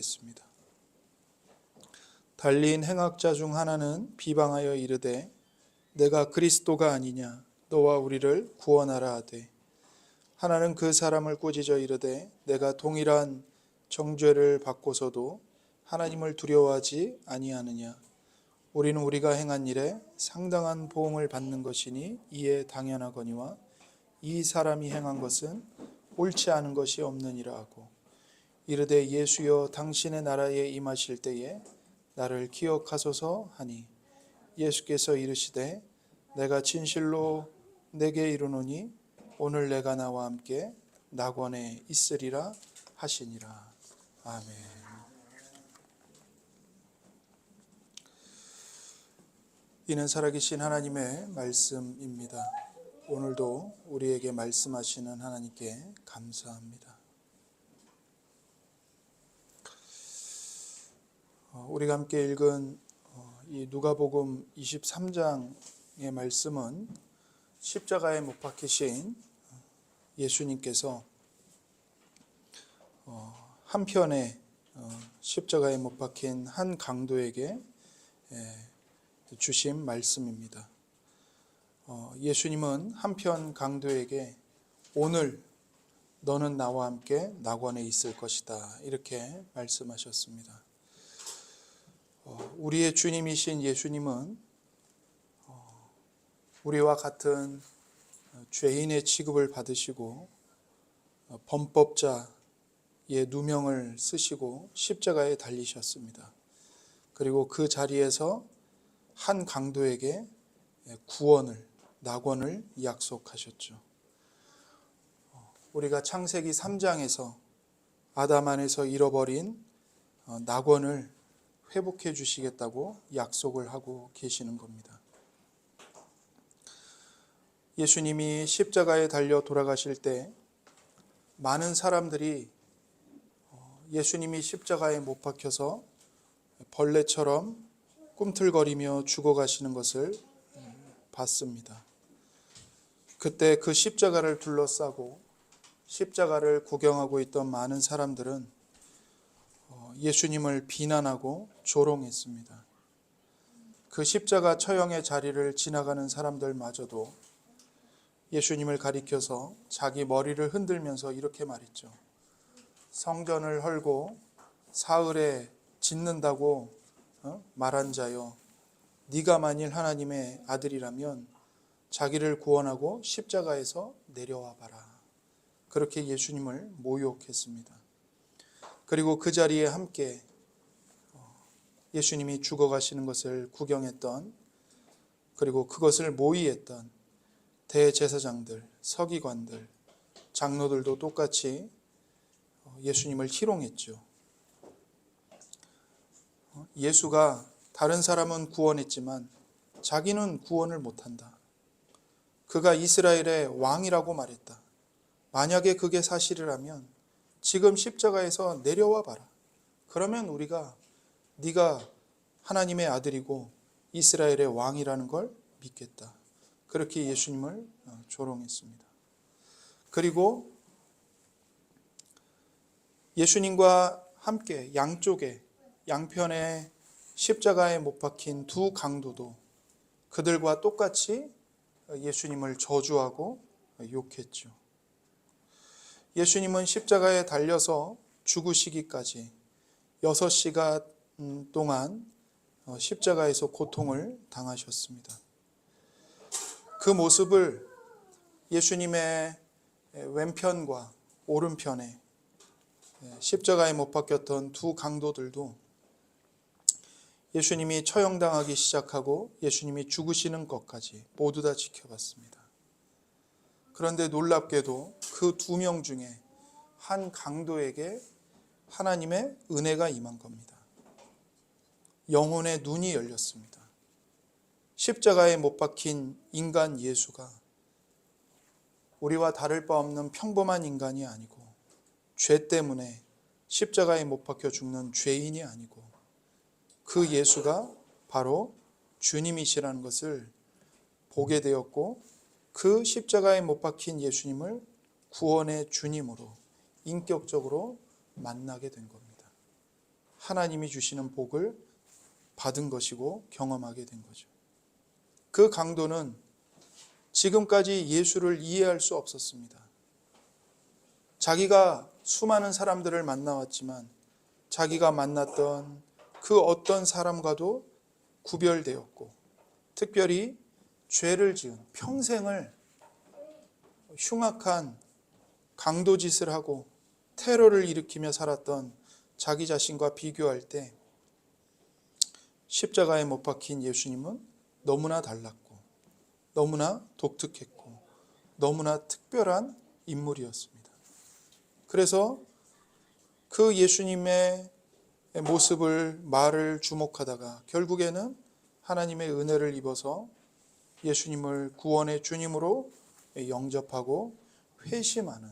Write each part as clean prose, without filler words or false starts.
있습니다. 달린 행악자 중 하나는 비방하여 이르되 내가 그리스도가 아니냐 너와 우리를 구원하라 하되, 하나는 그 사람을 꾸짖어 이르되 내가 동일한 정죄를 받고서도 하나님을 두려워하지 아니하느냐. 우리는 우리가 행한 일에 상당한 보응을 받는 것이니 이에 당연하거니와 이 사람이 행한 것은 옳지 않은 것이 없느니라 하고, 이르되 예수여 당신의 나라에 임하실 때에 나를 기억하소서 하니, 예수께서 이르시되 내가 진실로 내게 이르노니 오늘 내가 나와 함께 낙원에 있으리라 하시니라. 아멘. 이는 살아계신 하나님의 말씀입니다. 오늘도 우리에게 말씀하시는 하나님께 감사합니다. 우리가 함께 읽은 이 누가복음 23장의 말씀은 십자가에 못 박히신 예수님께서 한편에 십자가에 못 박힌 한 강도에게 주신 말씀입니다. 예수님은 한편 강도에게 오늘 너는 나와 함께 낙원에 있을 것이다 이렇게 말씀하셨습니다. 우리의 주님이신 예수님은 우리와 같은 죄인의 취급을 받으시고 범법자의 누명을 쓰시고 십자가에 달리셨습니다. 그리고 그 자리에서 한 강도에게 구원을, 낙원을 약속하셨죠. 우리가 창세기 3장에서 아담 안에서 잃어버린 낙원을 회복해 주시겠다고 약속을 하고 계시는 겁니다. 예수님이 십자가에 달려 돌아가실 때 많은 사람들이 예수님이 십자가에 못 박혀서 벌레처럼 꿈틀거리며 죽어가시는 것을 봤습니다. 그때 그 십자가를 둘러싸고 십자가를 구경하고 있던 많은 사람들은 예수님을 비난하고 조롱했습니다. 그 십자가 처형의 자리를 지나가는 사람들마저도 예수님을 가리켜서 자기 머리를 흔들면서 이렇게 말했죠. 성전을 헐고 사흘에 짓는다고 말한 자여, 네가 만일 하나님의 아들이라면 자기를 구원하고 십자가에서 내려와 봐라. 그렇게 예수님을 모욕했습니다. 그리고 그 자리에 함께 예수님이 죽어가시는 것을 구경했던, 그리고 그것을 모의했던 대제사장들, 서기관들, 장로들도 똑같이 예수님을 희롱했죠. 예수가 다른 사람은 구원했지만 자기는 구원을 못한다. 그가 이스라엘의 왕이라고 말했다. 만약에 그게 사실이라면 지금 십자가에서 내려와 봐라. 그러면 우리가 네가 하나님의 아들이고 이스라엘의 왕이라는 걸 믿겠다. 그렇게 예수님을 조롱했습니다. 그리고 예수님과 함께 양편에 십자가에 못 박힌 두 강도도 그들과 똑같이 예수님을 저주하고 욕했죠. 예수님은 십자가에 달려서 죽으시기까지 6시간 동안 십자가에서 고통을 당하셨습니다. 그 모습을 예수님의 왼편과 오른편에 십자가에 못 박혔던 두 강도들도 예수님이 처형당하기 시작하고 예수님이 죽으시는 것까지 모두 다 지켜봤습니다. 그런데 놀랍게도 그 2명 중에 한 강도에게 하나님의 은혜가 임한 겁니다. 영혼의 눈이 열렸습니다. 십자가에 못 박힌 인간 예수가 우리와 다를 바 없는 평범한 인간이 아니고 죄 때문에 십자가에 못 박혀 죽는 죄인이 아니고 그 예수가 바로 주님이시라는 것을 보게 되었고, 그 십자가에 못 박힌 예수님을 구원의 주님으로 인격적으로 만나게 된 겁니다. 하나님이 주시는 복을 받은 것이고 경험하게 된 거죠. 그 강도는 지금까지 예수를 이해할 수 없었습니다. 자기가 수많은 사람들을 만나왔지만 자기가 만났던 그 어떤 사람과도 구별되었고, 특별히 죄를 지은 평생을 흉악한 강도짓을 하고 테러를 일으키며 살았던 자기 자신과 비교할 때 십자가에 못 박힌 예수님은 너무나 달랐고 너무나 독특했고 너무나 특별한 인물이었습니다. 그래서 그 예수님의 모습을, 말을 주목하다가 결국에는 하나님의 은혜를 입어서 예수님을 구원의 주님으로 영접하고 회심하는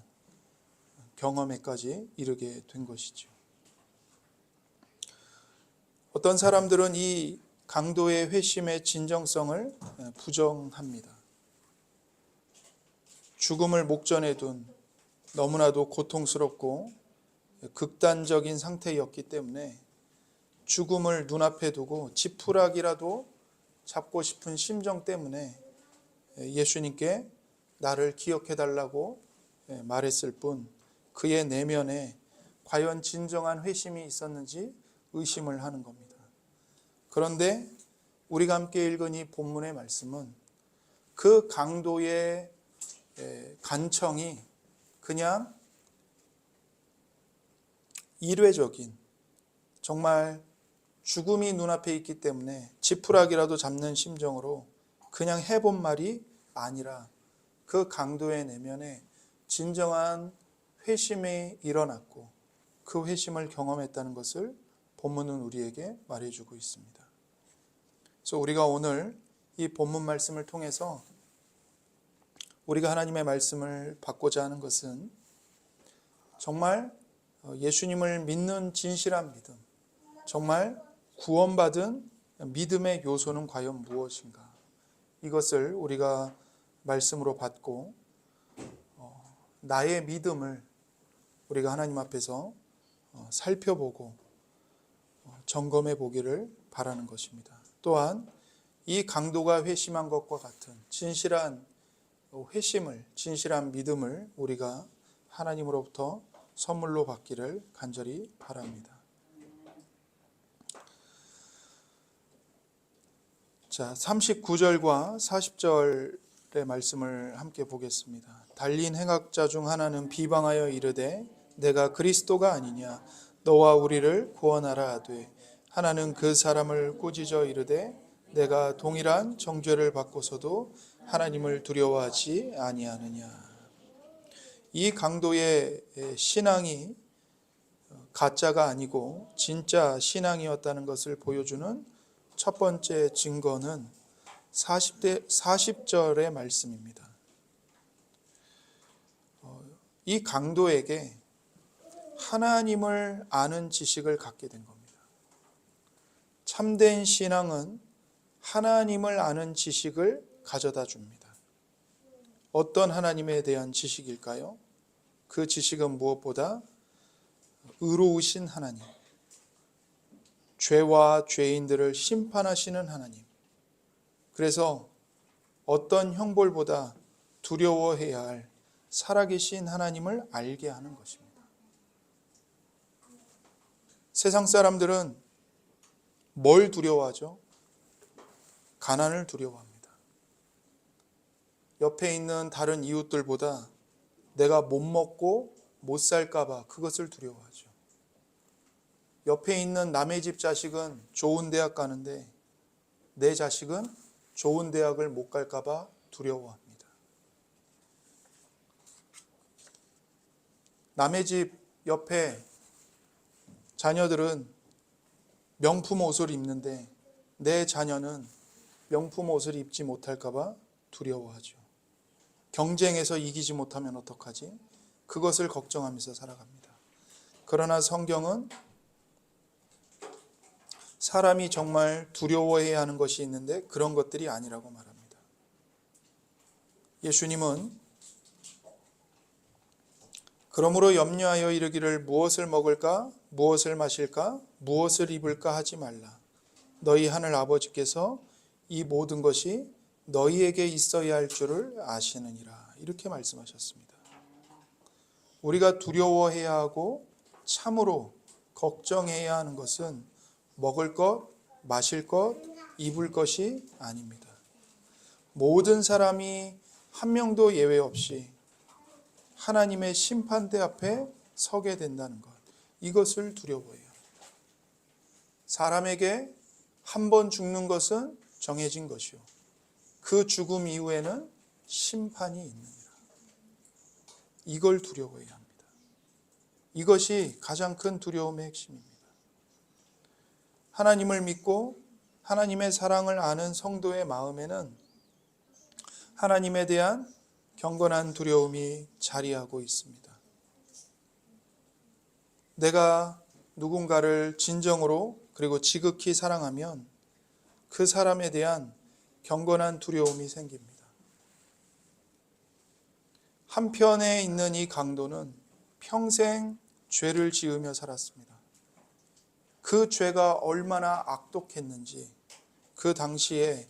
경험에까지 이르게 된 것이죠. 어떤 사람들은 이 강도의 회심의 진정성을 부정합니다. 죽음을 목전에 둔 너무나도 고통스럽고 극단적인 상태였기 때문에 죽음을 눈앞에 두고 지푸라기라도 잡고 싶은 심정 때문에 예수님께 나를 기억해달라고 말했을 뿐, 그의 내면에 과연 진정한 회심이 있었는지 의심을 하는 겁니다. 그런데 우리가 함께 읽은 이 본문의 말씀은 그 강도의 간청이 그냥 일회적인, 정말 죽음이 눈앞에 있기 때문에 지푸라기라도 잡는 심정으로 그냥 해본 말이 아니라 그 강도의 내면에 진정한 회심이 일어났고 그 회심을 경험했다는 것을 본문은 우리에게 말해주고 있습니다. 그래서 우리가 오늘 이 본문 말씀을 통해서 우리가 하나님의 말씀을 받고자 하는 것은 정말 예수님을 믿는 진실한 믿음, 정말 구원받은 믿음의 요소는 과연 무엇인가? 이것을 우리가 말씀으로 받고 나의 믿음을 우리가 하나님 앞에서 살펴보고 점검해 보기를 바라는 것입니다. 또한 이 강도가 회심한 것과 같은 진실한 회심을, 진실한 믿음을 우리가 하나님으로부터 선물로 받기를 간절히 바랍니다. 자, 39절과 40절의 말씀을 함께 보겠습니다. 달린 행악자 중 하나는 비방하여 이르되 내가 그리스도가 아니냐 너와 우리를 구원하라 하되, 하나는 그 사람을 꾸짖어 이르되 내가 동일한 정죄를 받고서도 하나님을 두려워하지 아니하느냐. 이 강도의 신앙이 가짜가 아니고 진짜 신앙이었다는 것을 보여주는 첫 번째 증거는 40절의 말씀입니다. 이 강도에게 하나님을 아는 지식을 갖게 된 겁니다. 참된 신앙은 하나님을 아는 지식을 가져다 줍니다. 어떤 하나님에 대한 지식일까요? 그 지식은 무엇보다 의로우신 하나님, 죄와 죄인들을 심판하시는 하나님, 그래서 어떤 형벌보다 두려워해야 할 살아계신 하나님을 알게 하는 것입니다. 세상 사람들은 뭘 두려워하죠? 가난을 두려워합니다. 옆에 있는 다른 이웃들보다 내가 못 먹고 못 살까 봐 그것을 두려워하죠. 옆에 있는 남의 집 자식은 좋은 대학 가는데 내 자식은 좋은 대학을 못 갈까 봐 두려워합니다. 남의 집 옆에 자녀들은 명품 옷을 입는데 내 자녀는 명품 옷을 입지 못할까 봐 두려워하죠. 경쟁에서 이기지 못하면 어떡하지? 그것을 걱정하면서 살아갑니다. 그러나 성경은 사람이 정말 두려워해야 하는 것이 있는데 그런 것들이 아니라고 말합니다. 예수님은 그러므로 염려하여 이르기를 무엇을 먹을까, 무엇을 마실까, 무엇을 입을까 하지 말라. 너희 하늘 아버지께서 이 모든 것이 너희에게 있어야 할 줄을 아시느니라. 이렇게 말씀하셨습니다. 우리가 두려워해야 하고 참으로 걱정해야 하는 것은 먹을 것, 마실 것, 입을 것이 아닙니다. 모든 사람이 한 명도 예외 없이 하나님의 심판대 앞에 서게 된다는 것, 이것을 두려워해요. 사람에게 한 번 죽는 것은 정해진 것이요, 그 죽음 이후에는 심판이 있느니라. 이걸 두려워해야 합니다. 이것이 가장 큰 두려움의 핵심입니다. 하나님을 믿고 하나님의 사랑을 아는 성도의 마음에는 하나님에 대한 경건한 두려움이 자리하고 있습니다. 내가 누군가를 진정으로 그리고 지극히 사랑하면 그 사람에 대한 경건한 두려움이 생깁니다. 한편에 있는 이 강도는 평생 죄를 지으며 살았습니다. 그 죄가 얼마나 악독했는지 그 당시에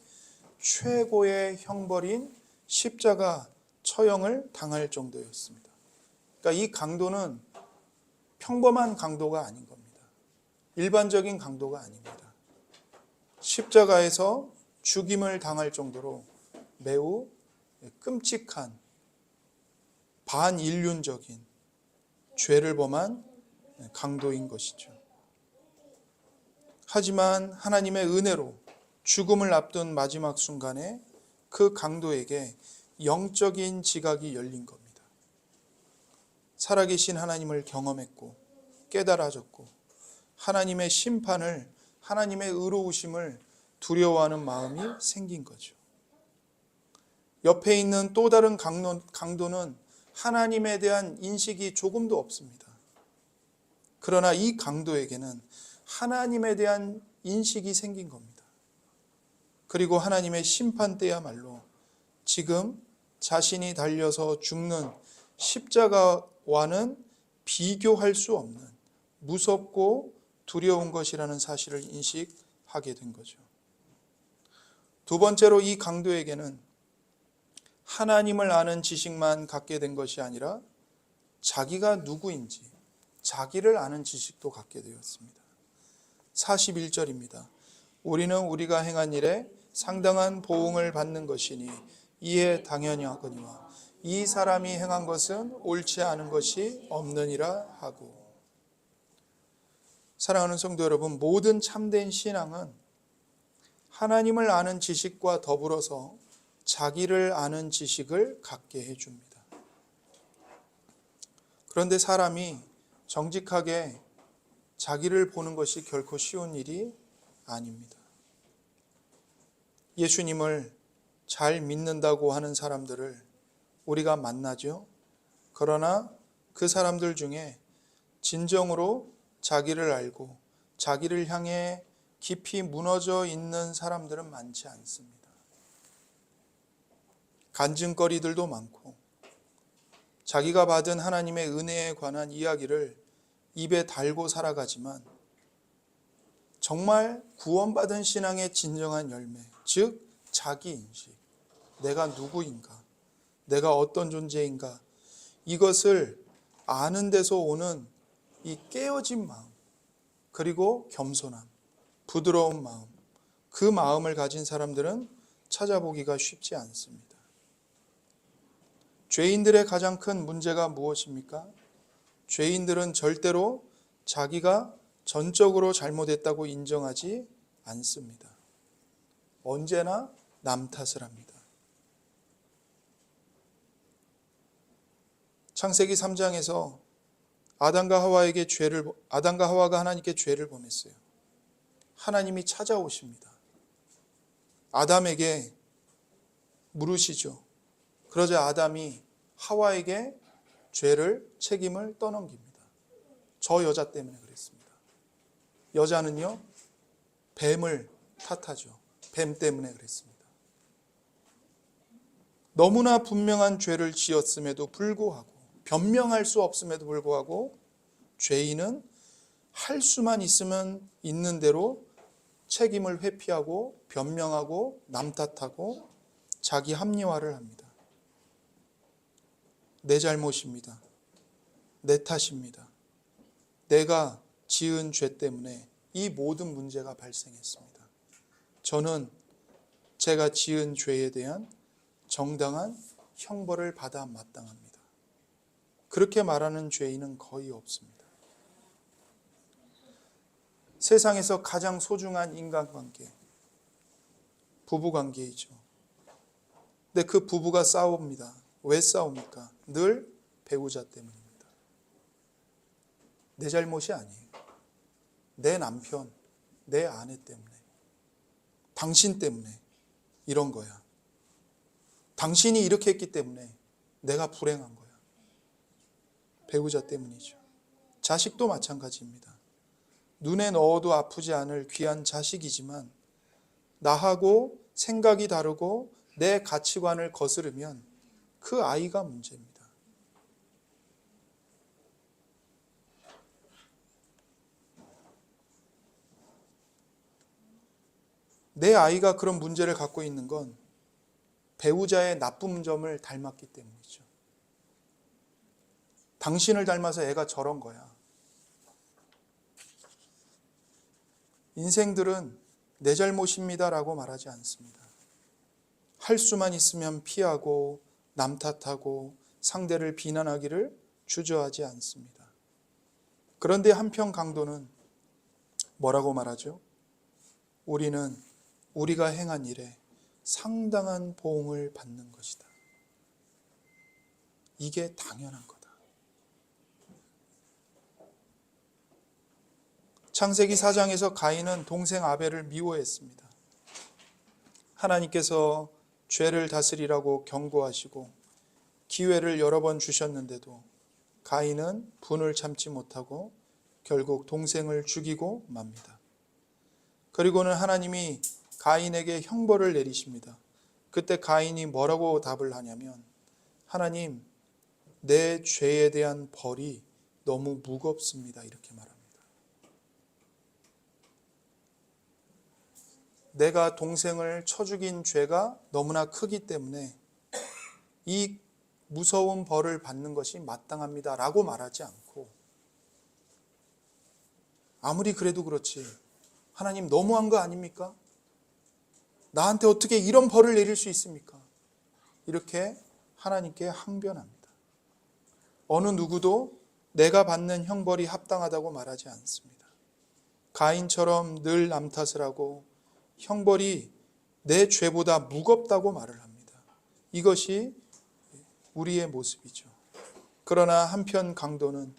최고의 형벌인 십자가 처형을 당할 정도였습니다. 그러니까 이 강도는 평범한 강도가 아닌 겁니다. 일반적인 강도가 아닙니다. 십자가에서 죽임을 당할 정도로 매우 끔찍한 반인륜적인 죄를 범한 강도인 것이죠. 하지만 하나님의 은혜로 죽음을 앞둔 마지막 순간에 그 강도에게 영적인 지각이 열린 겁니다. 살아계신 하나님을 경험했고 깨달아졌고 하나님의 심판을, 하나님의 의로우심을 두려워하는 마음이 생긴 거죠. 옆에 있는 또 다른 강도는 하나님에 대한 인식이 조금도 없습니다. 그러나 이 강도에게는 하나님에 대한 인식이 생긴 겁니다. 그리고 하나님의 심판 때야말로 지금 자신이 달려서 죽는 십자가와는 비교할 수 없는 무섭고 두려운 것이라는 사실을 인식하게 된 거죠. 두 번째로 이 강도에게는 하나님을 아는 지식만 갖게 된 것이 아니라 자기가 누구인지 자기를 아는 지식도 갖게 되었습니다. 41절입니다. 우리는 우리가 행한 일에 상당한 보응을 받는 것이니 이에 당연히 하거니와 이 사람이 행한 것은 옳지 않은 것이 없느니라 하고. 사랑하는 성도 여러분, 모든 참된 신앙은 하나님을 아는 지식과 더불어서 자기를 아는 지식을 갖게 해줍니다. 그런데 사람이 정직하게 자기를 보는 것이 결코 쉬운 일이 아닙니다. 예수님을 잘 믿는다고 하는 사람들을 우리가 만나죠. 그러나 그 사람들 중에 진정으로 자기를 알고 자기를 향해 깊이 무너져 있는 사람들은 많지 않습니다. 간증거리들도 많고 자기가 받은 하나님의 은혜에 관한 이야기를 입에 달고 살아가지만 정말 구원받은 신앙의 진정한 열매, 즉 자기인식, 내가 누구인가, 내가 어떤 존재인가, 이것을 아는 데서 오는 이 깨어진 마음, 그리고 겸손함, 부드러운 마음, 그 마음을 가진 사람들은 찾아보기가 쉽지 않습니다. 죄인들의 가장 큰 문제가 무엇입니까? 죄인들은 절대로 자기가 전적으로 잘못했다고 인정하지 않습니다. 언제나 남 탓을 합니다. 창세기 3장에서 아담과 하와가 하나님께 죄를 범했어요. 하나님이 찾아오십니다. 아담에게 물으시죠. 그러자 아담이 하와에게 책임을 떠넘깁니다. 저 여자 때문에 그랬습니다. 여자는요, 뱀을 탓하죠. 뱀 때문에 그랬습니다. 너무나 분명한 죄를 지었음에도 불구하고 변명할 수 없음에도 불구하고 죄인은 할 수만 있으면 있는 대로 책임을 회피하고 변명하고 남 탓하고 자기 합리화를 합니다. 내 잘못입니다. 내 탓입니다. 내가 지은 죄 때문에 이 모든 문제가 발생했습니다. 저는 제가 지은 죄에 대한 정당한 형벌을 받아 마땅합니다. 그렇게 말하는 죄인은 거의 없습니다. 세상에서 가장 소중한 인간관계, 부부관계이죠. 근데 그 부부가 싸웁니다. 왜 싸웁니까? 늘 배우자 때문입니다. 내 잘못이 아니에요. 내 남편, 내 아내 때문에, 당신 때문에 이런 거야. 당신이 이렇게 했기 때문에 내가 불행한 거야. 배우자 때문이죠. 자식도 마찬가지입니다. 눈에 넣어도 아프지 않을 귀한 자식이지만 나하고 생각이 다르고 내 가치관을 거스르면 그 아이가 문제입니다. 내 아이가 그런 문제를 갖고 있는 건 배우자의 나쁜 점을 닮았기 때문이죠. 당신을 닮아서 애가 저런 거야. 인생들은 내 잘못입니다라고 말하지 않습니다. 할 수만 있으면 피하고 남 탓하고 상대를 비난하기를 주저하지 않습니다. 그런데 한편 강도는 뭐라고 말하죠? 우리는 우리가 행한 일에 상당한 보응을 받는 것이다. 이게 당연한 거다. 창세기 4장에서 가인은 동생 아벨을 미워했습니다. 하나님께서 죄를 다스리라고 경고하시고 기회를 여러 번 주셨는데도 가인은 분을 참지 못하고 결국 동생을 죽이고 맙니다. 그리고는 하나님이 가인에게 형벌을 내리십니다. 그때 가인이 뭐라고 답을 하냐면, 하나님, 내 죄에 대한 벌이 너무 무겁습니다. 이렇게 말합니다. 내가 동생을 쳐 죽인 죄가 너무나 크기 때문에 이 무서운 벌을 받는 것이 마땅합니다. 라고 말하지 않고, 아무리 그래도 그렇지, 하나님 너무한 거 아닙니까? 나한테 어떻게 이런 벌을 내릴 수 있습니까? 이렇게 하나님께 항변합니다. 어느 누구도 내가 받는 형벌이 합당하다고 말하지 않습니다. 가인처럼 늘 남 탓을 하고 형벌이 내 죄보다 무겁다고 말을 합니다. 이것이 우리의 모습이죠. 그러나 한편 강도는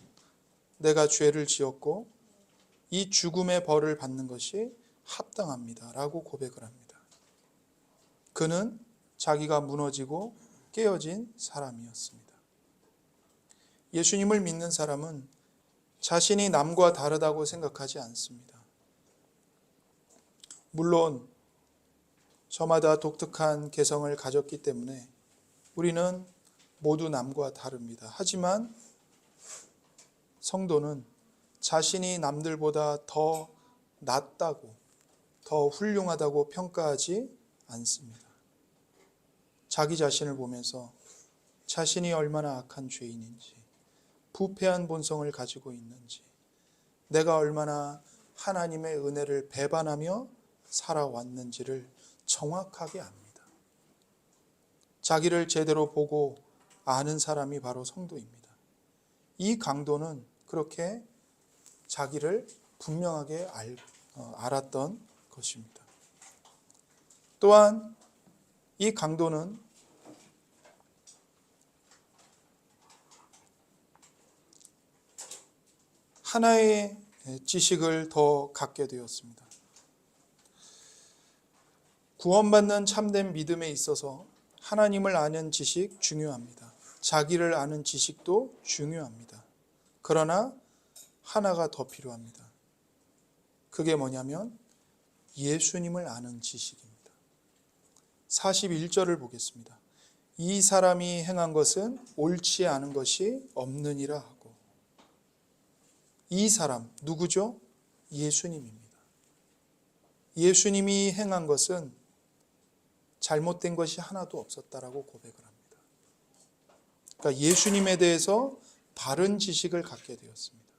내가 죄를 지었고 이 죽음의 벌을 받는 것이 합당합니다. 라고 고백을 합니다. 그는 자기가 무너지고 깨어진 사람이었습니다. 예수님을 믿는 사람은 자신이 남과 다르다고 생각하지 않습니다. 물론 저마다 독특한 개성을 가졌기 때문에 우리는 모두 남과 다릅니다. 하지만 성도는 자신이 남들보다 더 낫다고, 더 훌륭하다고 평가하지 않습니다. 자기 자신을 보면서 자신이 얼마나 악한 죄인인지, 부패한 본성을 가지고 있는지, 내가 얼마나 하나님의 은혜를 배반하며 살아왔는지를 정확하게 압니다. 자기를 제대로 보고 아는 사람이 바로 성도입니다. 이 강도는 그렇게 자기를 분명하게 알았던 것입니다. 또한 이 강도는 하나의 지식을 더 갖게 되었습니다. 구원받는 참된 믿음에 있어서 하나님을 아는 지식 중요합니다. 자기를 아는 지식도 중요합니다. 그러나 하나가 더 필요합니다. 그게 뭐냐면 예수님을 아는 지식입니다. 41절을 보겠습니다. 이 사람이 행한 것은 옳지 않은 것이 없느니라 하고. 이 사람 누구죠? 예수님입니다. 예수님이 행한 것은 잘못된 것이 하나도 없었다라고 고백을 합니다. 그러니까 예수님에 대해서 바른 지식을 갖게 되었습니다.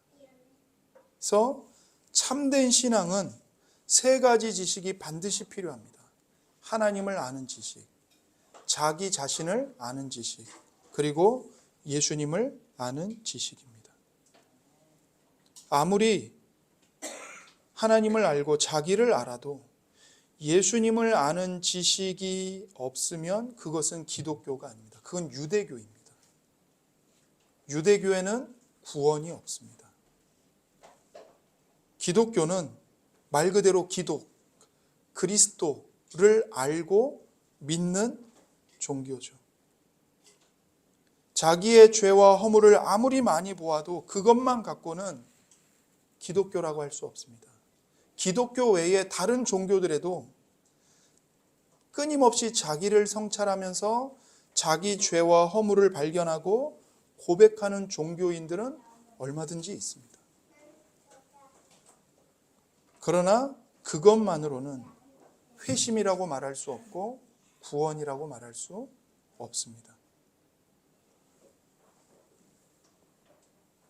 그래서 참된 신앙은 세 가지 지식이 반드시 필요합니다. 하나님을 아는 지식, 자기 자신을 아는 지식, 그리고 예수님을 아는 지식입니다. 아무리 하나님을 알고 자기를 알아도 예수님을 아는 지식이 없으면 그것은 기독교가 아닙니다. 그건 유대교입니다. 유대교에는 구원이 없습니다. 기독교는 말 그대로 기독, 그리스도를 알고 믿는 종교죠. 자기의 죄와 허물을 아무리 많이 보아도 그것만 갖고는 기독교라고 할 수 없습니다. 기독교 외에 다른 종교들에도 끊임없이 자기를 성찰하면서 자기 죄와 허물을 발견하고 고백하는 종교인들은 얼마든지 있습니다. 그러나 그것만으로는 회심이라고 말할 수 없고 구원이라고 말할 수 없습니다.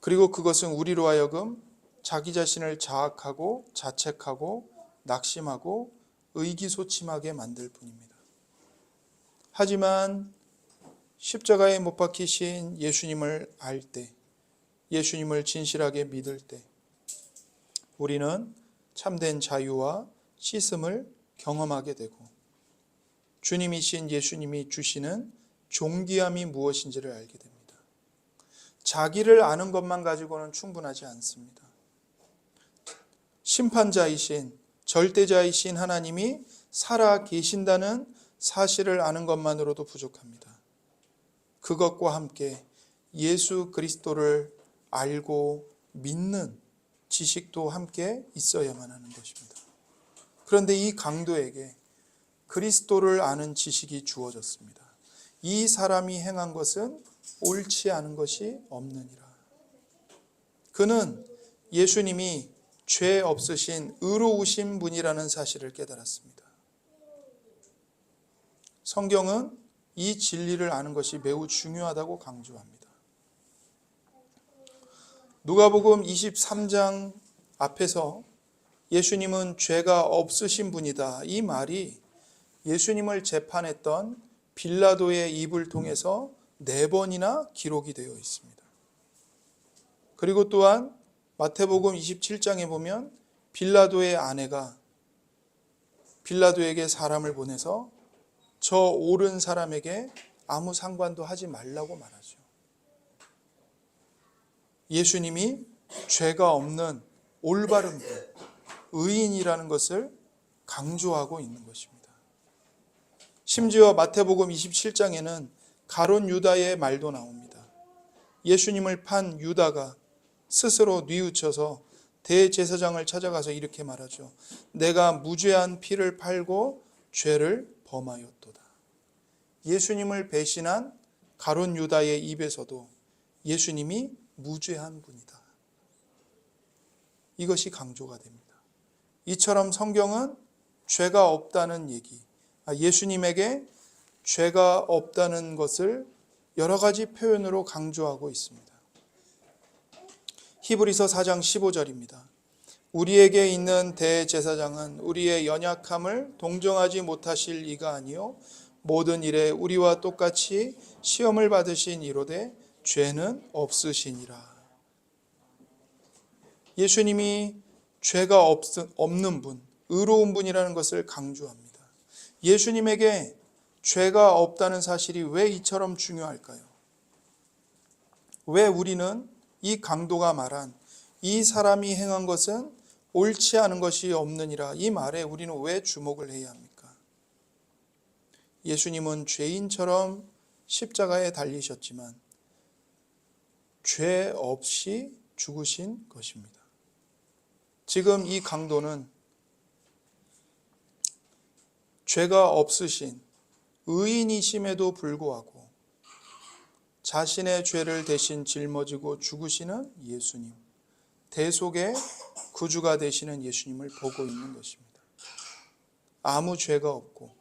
그리고 그것은 우리로 하여금 자기 자신을 자학하고 자책하고 낙심하고 의기소침하게 만들 뿐입니다. 하지만 십자가에 못 박히신 예수님을 알 때, 예수님을 진실하게 믿을 때 우리는 참된 자유와 씻음을 경험하게 되고 주님이신 예수님이 주시는 존귀함이 무엇인지를 알게 됩니다. 자기를 아는 것만 가지고는 충분하지 않습니다. 심판자이신 절대자이신 하나님이 살아 계신다는 사실을 아는 것만으로도 부족합니다. 그것과 함께 예수 그리스도를 알고 믿는 지식도 함께 있어야만 하는 것입니다. 그런데 이 강도에게 그리스도를 아는 지식이 주어졌습니다. 이 사람이 행한 것은 옳지 않은 것이 없느니라. 그는 예수님이 죄 없으신 의로우신 분이라는 사실을 깨달았습니다. 성경은 이 진리를 아는 것이 매우 중요하다고 강조합니다. 누가복음 23장 앞에서 예수님은 죄가 없으신 분이다, 이 말이 예수님을 재판했던 빌라도의 입을 통해서 4번이나 기록이 되어 있습니다. 그리고 또한 마태복음 27장에 보면 빌라도의 아내가 빌라도에게 사람을 보내서 저 옳은 사람에게 아무 상관도 하지 말라고 말하죠. 예수님이 죄가 없는 올바른 분, 의인이라는 것을 강조하고 있는 것입니다. 심지어 마태복음 27장에는 가룟 유다의 말도 나옵니다. 예수님을 판 유다가 스스로 뉘우쳐서 대제사장을 찾아가서 이렇게 말하죠. 내가 무죄한 피를 팔고 죄를 범하였도다. 예수님을 배신한 가룟 유다의 입에서도 예수님이 무죄한 분이다. 이것이 강조가 됩니다. 이처럼 성경은 죄가 없다는 얘기, 예수님에게 죄가 없다는 것을 여러 가지 표현으로 강조하고 있습니다. 히브리서 4장 15절입니다. 우리에게 있는 대제사장은 우리의 연약함을 동정하지 못하실 이가 아니요 모든 일에 우리와 똑같이 시험을 받으신 이로되 죄는 없으시니라. 예수님이 죄가 없는 분, 의로운 분이라는 것을 강조합니다. 예수님에게 죄가 없다는 사실이 왜 이처럼 중요할까요? 왜 우리는 이 강도가 말한 이 사람이 행한 것은 옳지 않은 것이 없느니라, 이 말에 우리는 왜 주목을 해야 합니까? 예수님은 죄인처럼 십자가에 달리셨지만 죄 없이 죽으신 것입니다. 지금 이 강도는 죄가 없으신 의인이심에도 불구하고 자신의 죄를 대신 짊어지고 죽으시는 예수님, 대속의 구주가 되시는 예수님을 보고 있는 것입니다. 아무 죄가 없고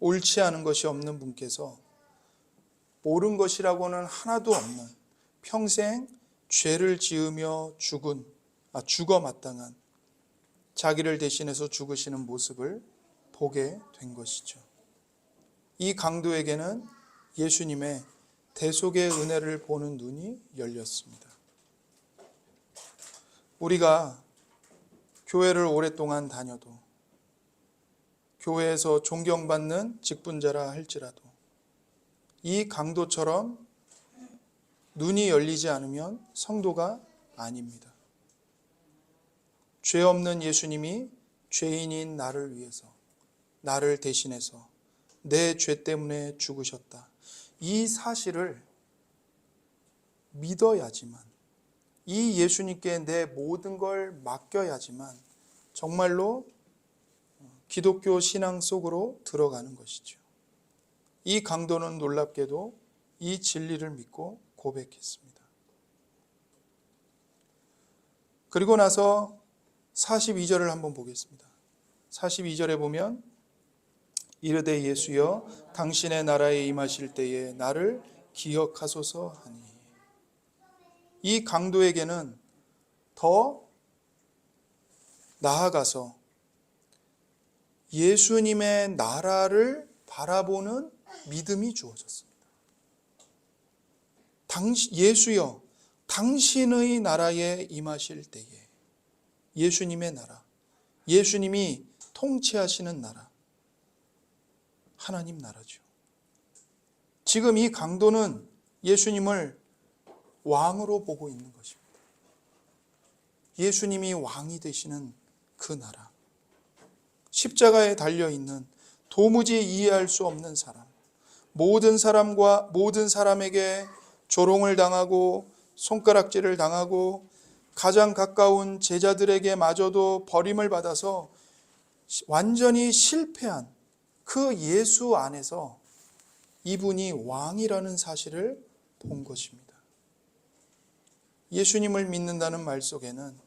옳지 않은 것이 없는 분께서 옳은 것이라고는 하나도 없는 평생 죄를 지으며 죽어 마땅한 자기를 대신해서 죽으시는 모습을 보게 된 것이죠. 이 강도에게는 예수님의 대속의 은혜를 보는 눈이 열렸습니다. 우리가 교회를 오랫동안 다녀도, 교회에서 존경받는 직분자라 할지라도 이 강도처럼 눈이 열리지 않으면 성도가 아닙니다. 죄 없는 예수님이 죄인인 나를 위해서, 나를 대신해서 내 죄 때문에 죽으셨다. 이 사실을 믿어야지만, 이 예수님께 내 모든 걸 맡겨야지만 정말로 기독교 신앙 속으로 들어가는 것이죠. 이 강도는 놀랍게도 이 진리를 믿고 고백했습니다. 그리고 나서 42절을 한번 보겠습니다. 42절에 보면 이르되 예수여 당신의 나라에 임하실 때에 나를 기억하소서 하니, 이 강도에게는 더 나아가서 예수님의 나라를 바라보는 믿음이 주어졌습니다. 예수여 당신의 나라에 임하실 때에, 예수님의 나라, 예수님이 통치하시는 나라, 하나님 나라죠. 지금 이 강도는 예수님을 왕으로 보고 있는 것입니다. 예수님이 왕이 되시는 그 나라, 십자가에 달려있는 도무지 이해할 수 없는 사람, 모든 사람에게 조롱을 당하고 손가락질을 당하고 가장 가까운 제자들에게 마저도 버림을 받아서 완전히 실패한 그 예수 안에서 이분이 왕이라는 사실을 본 것입니다. 예수님을 믿는다는 말 속에는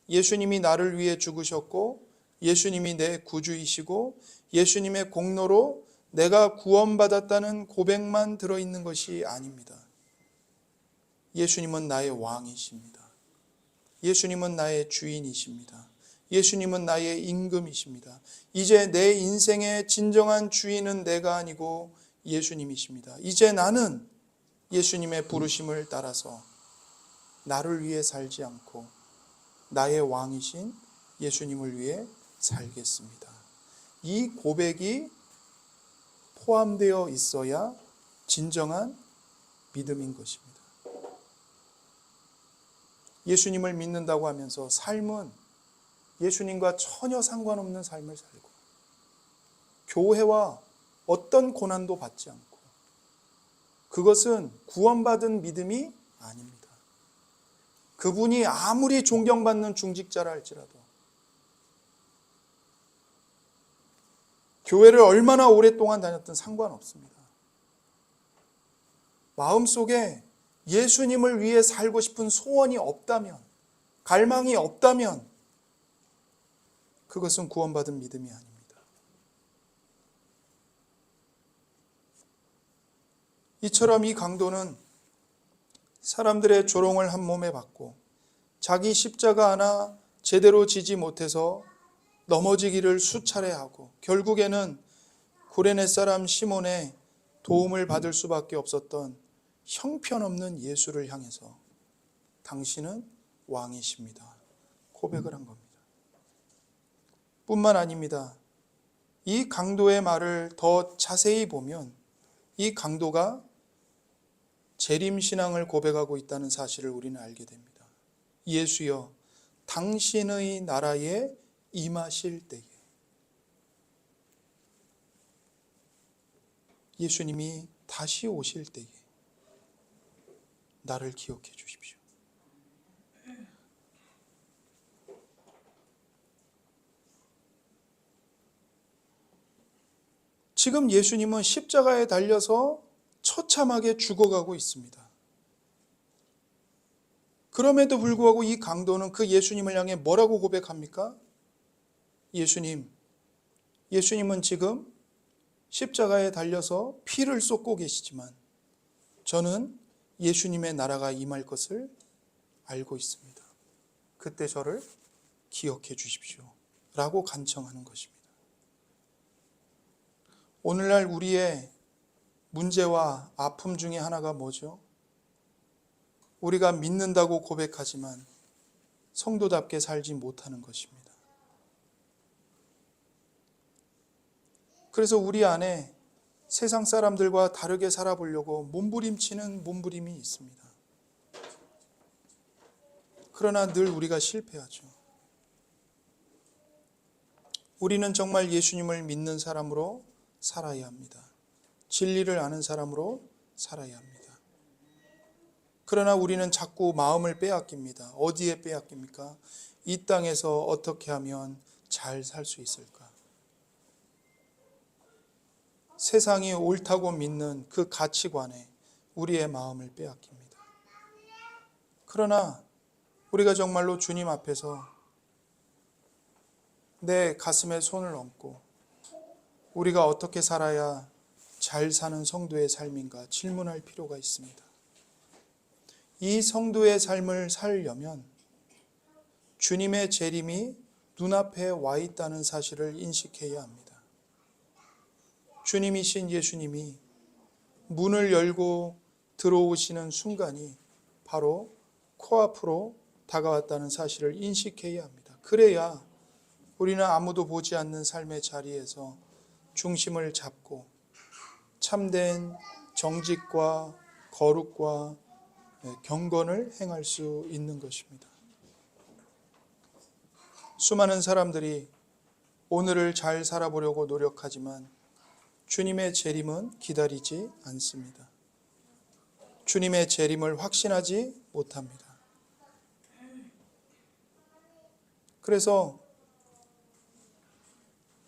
예수님이 나를 위해 죽으셨고 예수님이 내 구주이시고 예수님의 공로로 내가 구원받았다는 고백만 들어있는 것이 아닙니다. 예수님은 나의 왕이십니다. 예수님은 나의 주인이십니다. 예수님은 나의 임금이십니다. 이제 내 인생의 진정한 주인은 내가 아니고 예수님이십니다. 이제 나는 예수님의 부르심을 따라서 나를 위해 살지 않고 나의 왕이신 예수님을 위해 살겠습니다. 이 고백이 포함되어 있어야 진정한 믿음인 것입니다. 예수님을 믿는다고 하면서 삶은 예수님과 전혀 상관없는 삶을 살고 교회와 어떤 고난도 받지 않고, 그것은 구원받은 믿음이 아닙니다. 그분이 아무리 존경받는 중직자라 할지라도, 교회를 얼마나 오랫동안 다녔든 상관없습니다. 마음속에 예수님을 위해 살고 싶은 소원이 없다면, 갈망이 없다면 그것은 구원받은 믿음이 아닙니다. 이처럼 이 강도는 사람들의 조롱을 한 몸에 받고 자기 십자가 하나 제대로 지지 못해서 넘어지기를 수차례 하고 결국에는 구레네 사람 시몬의 도움을 받을 수밖에 없었던 형편없는 예수를 향해서 당신은 왕이십니다 고백을 한 겁니다. 뿐만 아닙니다. 이 강도의 말을 더 자세히 보면 이 강도가 재림신앙을 고백하고 있다는 사실을 우리는 알게 됩니다. 예수여 당신의 나라에 임하실 때에, 예수님이 다시 오실 때에 나를 기억해 주십시오. 지금 예수님은 십자가에 달려서 처참하게 죽어가고 있습니다. 그럼에도 불구하고 이 강도는 그 예수님을 향해 뭐라고 고백합니까? 예수님은 지금 십자가에 달려서 피를 쏟고 계시지만 저는 예수님의 나라가 임할 것을 알고 있습니다. 그때 저를 기억해 주십시오. 라고 간청하는 것입니다. 오늘날 우리의 문제와 아픔 중에 하나가 뭐죠? 우리가 믿는다고 고백하지만 성도답게 살지 못하는 것입니다. 그래서 우리 안에 세상 사람들과 다르게 살아보려고 몸부림치는 몸부림이 있습니다. 그러나 늘 우리가 실패하죠. 우리는 정말 예수님을 믿는 사람으로 살아야 합니다. 진리를 아는 사람으로 살아야 합니다. 그러나 우리는 자꾸 마음을 빼앗깁니다. 어디에 빼앗깁니까? 이 땅에서 어떻게 하면 잘 살 수 있을까? 세상이 옳다고 믿는 그 가치관에 우리의 마음을 빼앗깁니다. 그러나 우리가 정말로 주님 앞에서 내 가슴에 손을 얹고 우리가 어떻게 살아야 잘 사는 성도의 삶인가 질문할 필요가 있습니다. 이 성도의 삶을 살려면 주님의 재림이 눈앞에 와 있다는 사실을 인식해야 합니다. 주님이신 예수님이 문을 열고 들어오시는 순간이 바로 코앞으로 다가왔다는 사실을 인식해야 합니다. 그래야 우리는 아무도 보지 않는 삶의 자리에서 중심을 잡고 참된 정직과 거룩과 경건을 행할 수 있는 것입니다. 수많은 사람들이 오늘을 잘 살아보려고 노력하지만 주님의 재림은 기다리지 않습니다. 주님의 재림을 확신하지 못합니다. 그래서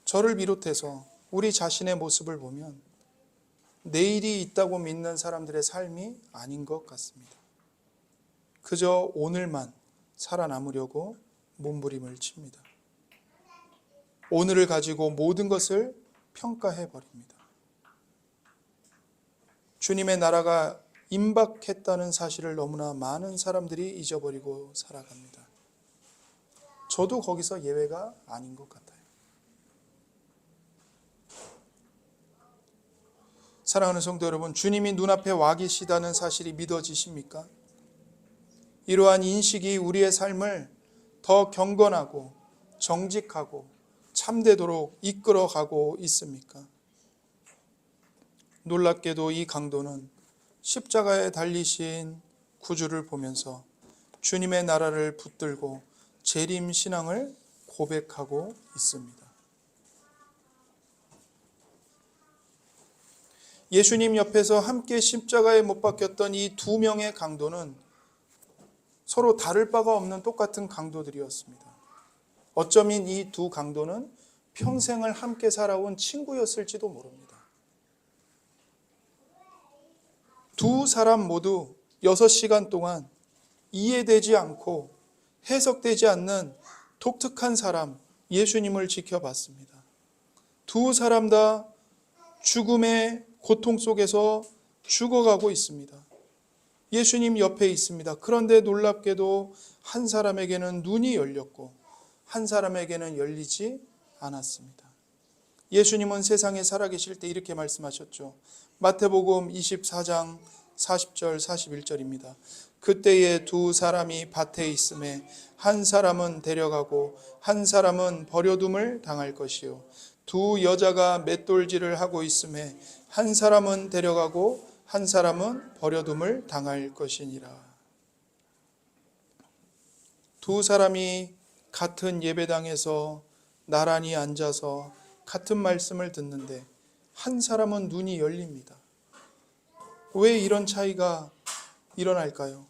저를 비롯해서 우리 자신의 모습을 보면 내일이 있다고 믿는 사람들의 삶이 아닌 것 같습니다. 그저 오늘만 살아남으려고 몸부림을 칩니다. 오늘을 가지고 모든 것을 평가해 버립니다. 주님의 나라가 임박했다는 사실을 너무나 많은 사람들이 잊어버리고 살아갑니다. 저도 거기서 예외가 아닌 것 같아요. 사랑하는 성도 여러분, 주님이 눈앞에 와 계시다는 사실이 믿어지십니까? 이러한 인식이 우리의 삶을 더 경건하고 정직하고 참되도록 이끌어가고 있습니까? 놀랍게도 이 강도는 십자가에 달리신 구주를 보면서 주님의 나라를 붙들고 재림 신앙을 고백하고 있습니다. 예수님 옆에서 함께 십자가에 못 박혔던 이 두 명의 강도는 서로 다를 바가 없는 똑같은 강도들이었습니다. 어쩌면 이 두 강도는 평생을 함께 살아온 친구였을지도 모릅니다. 두 사람 모두 6시간 동안 이해되지 않고 해석되지 않는 독특한 사람 예수님을 지켜봤습니다. 두 사람 다 죽음의 고통 속에서 죽어가고 있습니다. 예수님 옆에 있습니다. 그런데 놀랍게도 한 사람에게는 눈이 열렸고 한 사람에게는 열리지 않았습니다. 예수님은 세상에 살아계실 때 이렇게 말씀하셨죠. 마태복음 24장 40절 41절입니다. 그때에 두 사람이 밭에 있음에 한 사람은 데려가고 한 사람은 버려둠을 당할 것이요 두 여자가 맷돌질을 하고 있음에 한 사람은 데려가고 한 사람은 버려둠을 당할 것이니라. 두 사람이 같은 예배당에서 나란히 앉아서 같은 말씀을 듣는데 한 사람은 눈이 열립니다. 왜 이런 차이가 일어날까요?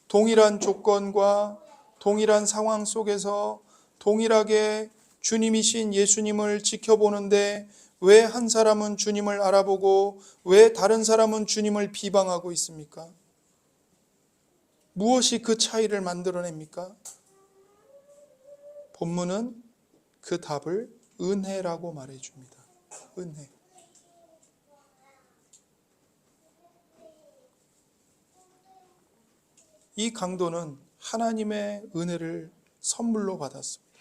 동일한 조건과 동일한 상황 속에서 동일하게 주님이신 예수님을 지켜보는데 왜 한 사람은 주님을 알아보고 왜 다른 사람은 주님을 비방하고 있습니까? 무엇이 그 차이를 만들어냅니까? 본문은 그 답을 은혜라고 말해줍니다. 은혜. 이 강도는 하나님의 은혜를 선물로 받았습니다.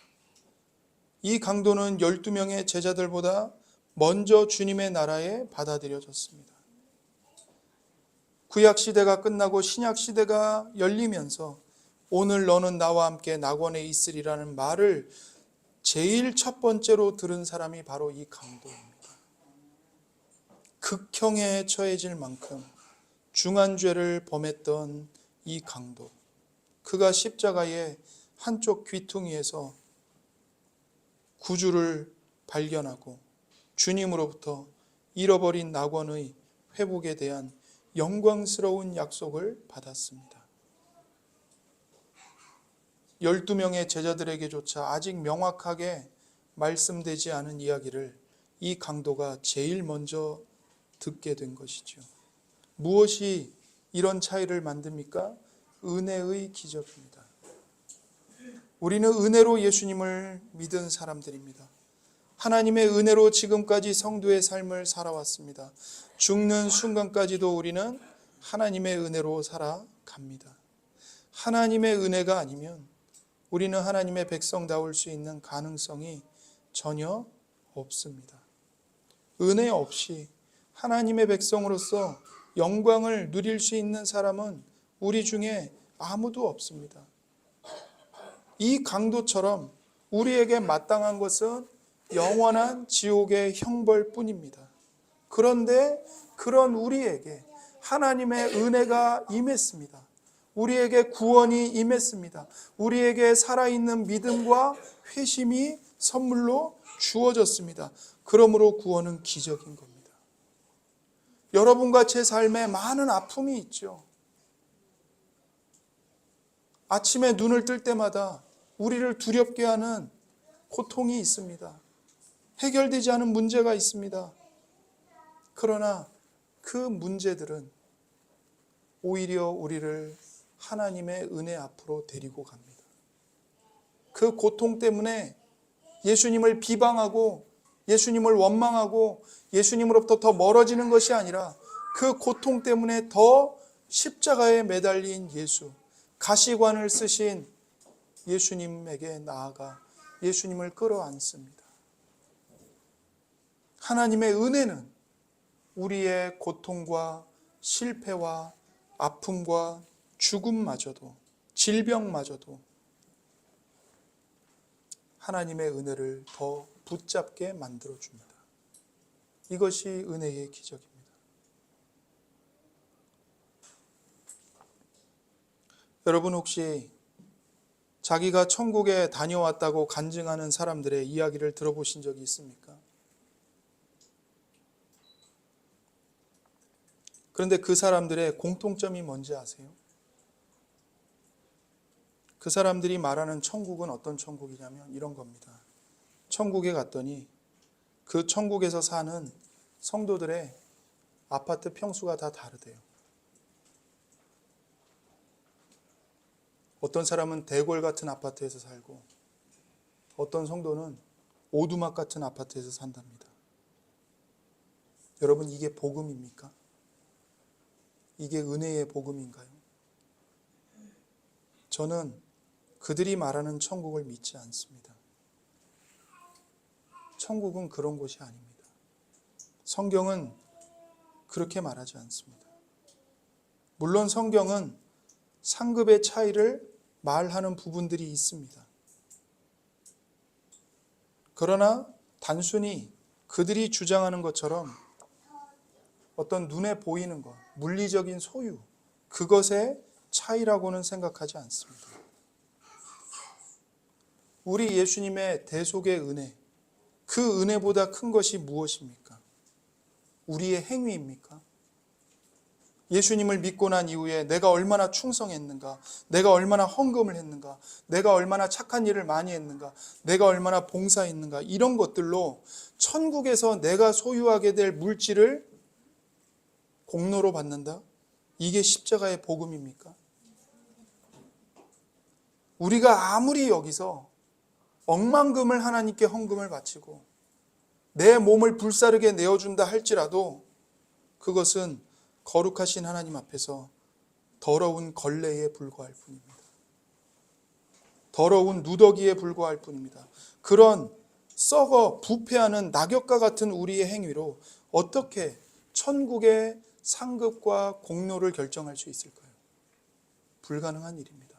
이 강도는 12명의 제자들보다 먼저 주님의 나라에 받아들여졌습니다. 구약시대가 끝나고 신약시대가 열리면서 오늘 너는 나와 함께 낙원에 있으리라는 말을 제일 첫 번째로 들은 사람이 바로 이 강도입니다. 극형에 처해질 만큼 중한 죄를 범했던 이 강도. 그가 십자가의 한쪽 귀퉁이에서 구주를 발견하고 주님으로부터 잃어버린 낙원의 회복에 대한 영광스러운 약속을 받았습니다. 12명의 제자들에게조차 아직 명확하게 말씀되지 않은 이야기를 이 강도가 제일 먼저 듣게 된 것이죠. 무엇이 이런 차이를 만듭니까? 은혜의 기적입니다. 우리는 은혜로 예수님을 믿은 사람들입니다. 하나님의 은혜로 지금까지 성도의 삶을 살아왔습니다. 죽는 순간까지도 우리는 하나님의 은혜로 살아갑니다. 하나님의 은혜가 아니면 우리는 하나님의 백성다울 수 있는 가능성이 전혀 없습니다. 은혜 없이 하나님의 백성으로서 영광을 누릴 수 있는 사람은 우리 중에 아무도 없습니다. 이 강도처럼 우리에게 마땅한 것은 영원한 지옥의 형벌뿐입니다. 그런데 그런 우리에게 하나님의 은혜가 임했습니다. 우리에게 구원이 임했습니다. 우리에게 살아있는 믿음과 회심이 선물로 주어졌습니다. 그러므로 구원은 기적인 겁니다. 여러분과 제 삶에 많은 아픔이 있죠. 아침에 눈을 뜰 때마다 우리를 두렵게 하는 고통이 있습니다. 해결되지 않은 문제가 있습니다. 그러나 그 문제들은 오히려 우리를 하나님의 은혜 앞으로 데리고 갑니다. 그 고통 때문에 예수님을 비방하고 예수님을 원망하고 예수님으로부터 더 멀어지는 것이 아니라 그 고통 때문에 더 십자가에 매달린 예수, 가시관을 쓰신 예수님에게 나아가 예수님을 끌어안습니다. 하나님의 은혜는 우리의 고통과 실패와 아픔과 죽음마저도, 질병마저도 하나님의 은혜를 더 붙잡게 만들어줍니다. 이것이 은혜의 기적입니다. 여러분 혹시 자기가 천국에 다녀왔다고 간증하는 사람들의 이야기를 들어보신 적이 있습니까? 그런데 그 사람들의 공통점이 뭔지 아세요? 그 사람들이 말하는 천국은 어떤 천국이냐면 이런 겁니다. 천국에 갔더니 그 천국에서 사는 성도들의 아파트 평수가 다 다르대요. 어떤 사람은 대궐 같은 아파트에서 살고 어떤 성도는 오두막 같은 아파트에서 산답니다. 여러분 이게 복음입니까? 이게 은혜의 복음인가요? 저는 그들이 말하는 천국을 믿지 않습니다. 천국은 그런 곳이 아닙니다. 성경은 그렇게 말하지 않습니다. 물론 성경은 상급의 차이를 말하는 부분들이 있습니다. 그러나 단순히 그들이 주장하는 것처럼 어떤 눈에 보이는 것, 물리적인 소유, 그것의 차이라고는 생각하지 않습니다. 우리 예수님의 대속의 은혜, 그 은혜보다 큰 것이 무엇입니까? 우리의 행위입니까? 예수님을 믿고 난 이후에 내가 얼마나 충성했는가, 내가 얼마나 헌금을 했는가, 내가 얼마나 착한 일을 많이 했는가, 내가 얼마나 봉사했는가, 이런 것들로 천국에서 내가 소유하게 될 물질을 공로로 받는다? 이게 십자가의 복음입니까? 우리가 아무리 여기서 억만금을 하나님께 헌금을 바치고 내 몸을 불사르게 내어준다 할지라도 그것은 거룩하신 하나님 앞에서 더러운 걸레에 불과할 뿐입니다. 더러운 누더기에 불과할 뿐입니다. 그런 썩어 부패하는 낙엽과 같은 우리의 행위로 어떻게 천국의 상급과 공로를 결정할 수 있을까요? 불가능한 일입니다.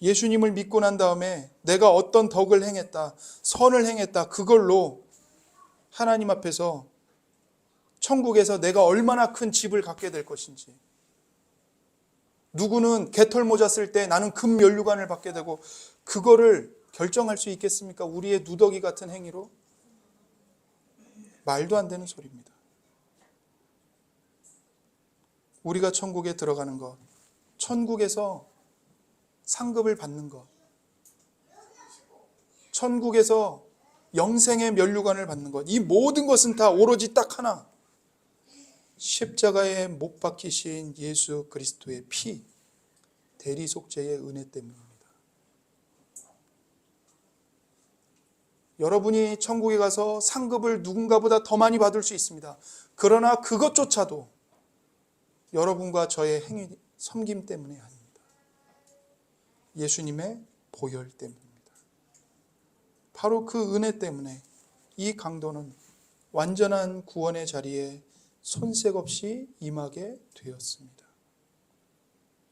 예수님을 믿고 난 다음에 내가 어떤 덕을 행했다, 선을 행했다, 그걸로 하나님 앞에서 천국에서 내가 얼마나 큰 집을 갖게 될 것인지, 누구는 개털 모자 쓸 때 나는 금 면류관을 받게 되고, 그거를 결정할 수 있겠습니까? 우리의 누더기 같은 행위로? 말도 안 되는 소리입니다. 우리가 천국에 들어가는 것, 천국에서 상급을 받는 것, 천국에서 영생의 면류관을 받는 것, 이 모든 것은 다 오로지 딱 하나, 십자가에 못 박히신 예수 그리스도의 피, 대리속죄의 은혜 때문입니다. 여러분이 천국에 가서 상급을 누군가보다 더 많이 받을 수 있습니다. 그러나 그것조차도 여러분과 저의 행위, 섬김 때문이 아닙니다. 예수님의 보혈 때문입니다. 바로 그 은혜 때문에 이 강도는 완전한 구원의 자리에 손색 없이 임하게 되었습니다.